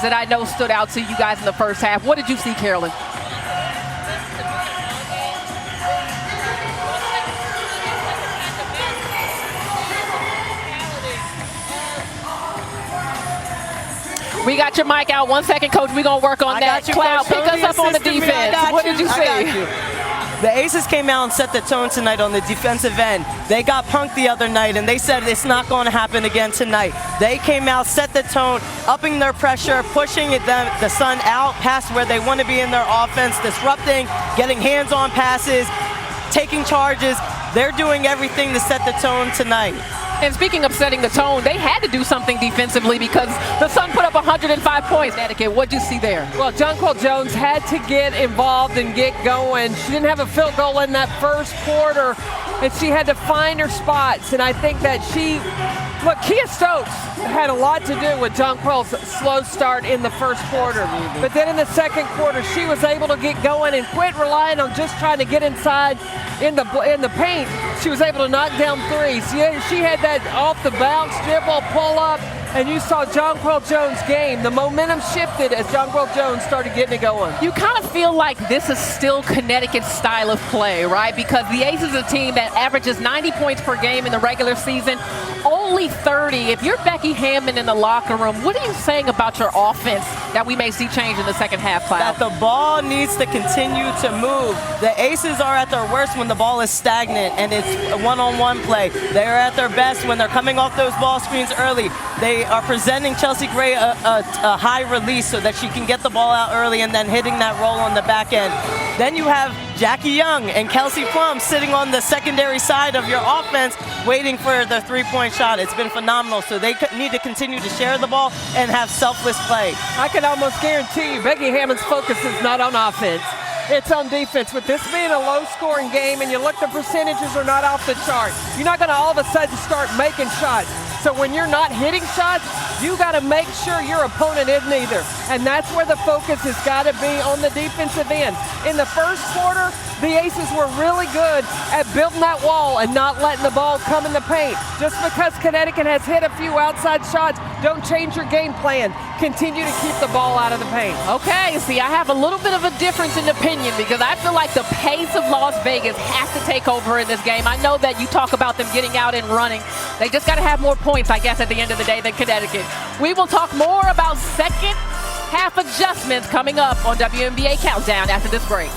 that I know stood out to you guys in the first half. What did you see, Carolyn? We got your mic out. 1 second, Coach. We're going to work on that. Cloud, pick us up on the defense. What did you see? The Aces came out and set the tone tonight on the defensive end. They got punked the other night, and they said it's not going to happen again tonight. They came out, set the tone, upping their pressure, pushing the Sun out past where they want to be in their offense, disrupting, getting hands-on passes, taking charges. They're doing everything to set the tone tonight. And speaking of setting the tone, they had to do something defensively because the Sun put up 105 points. Connecticut, what'd you see there? Well, Jonquil Jones had to get involved and get going. She didn't have a field goal in that first quarter, and she had to find her spots. And I think that look, Kia Stokes had a lot to do with Jonquil's slow start in the first quarter. But then in the second quarter, she was able to get going and quit relying on just trying to get inside in the paint. She was able to knock down threes. She had that off the bounce dribble, pull up, and you saw Jonquil Jones' game. The momentum shifted as Jonquil Jones started getting it going. You kind of feel like this is still Connecticut's style of play, right? Because the Aces is a team that averages 90 points per game in the regular season, only 30. If you're Becky Hammond in the locker room, what are you saying about your offense that we may see change in the second half, Cloud? That the ball needs to continue to move. The Aces are at their worst when the ball is stagnant and it's a one-on-one play. They are at their best when they're coming off those ball screens early. They are presenting Chelsea Gray a high release so that she can get the ball out early and then hitting that roll on the back end. Then you have Jackie Young and Kelsey Plum sitting on the secondary side of your offense waiting for the three-point shot. It's been phenomenal, so they need to continue to share the ball and have selfless play. I can almost guarantee you Becky Hammond's focus is not on offense. It's on defense. With this being a low-scoring game and you look, the percentages are not off the chart. You're not going to all of a sudden start making shots. So when you're not hitting shots, you got to make sure your opponent isn't either. And that's where the focus has got to be on the defensive end. In the first quarter, the Aces were really good at building that wall and not letting the ball come in the paint. Just because Connecticut has hit a few outside shots, don't change your game plan. Continue to keep the ball out of the paint. Okay, see, I have a little bit of a difference in opinion because I feel like the pace of Las Vegas has to take over in this game. I know that you talk about them getting out and running. They just got to have more points, I guess, at the end of the day than Connecticut. We will talk more about second half adjustments coming up on WNBA Countdown after this break.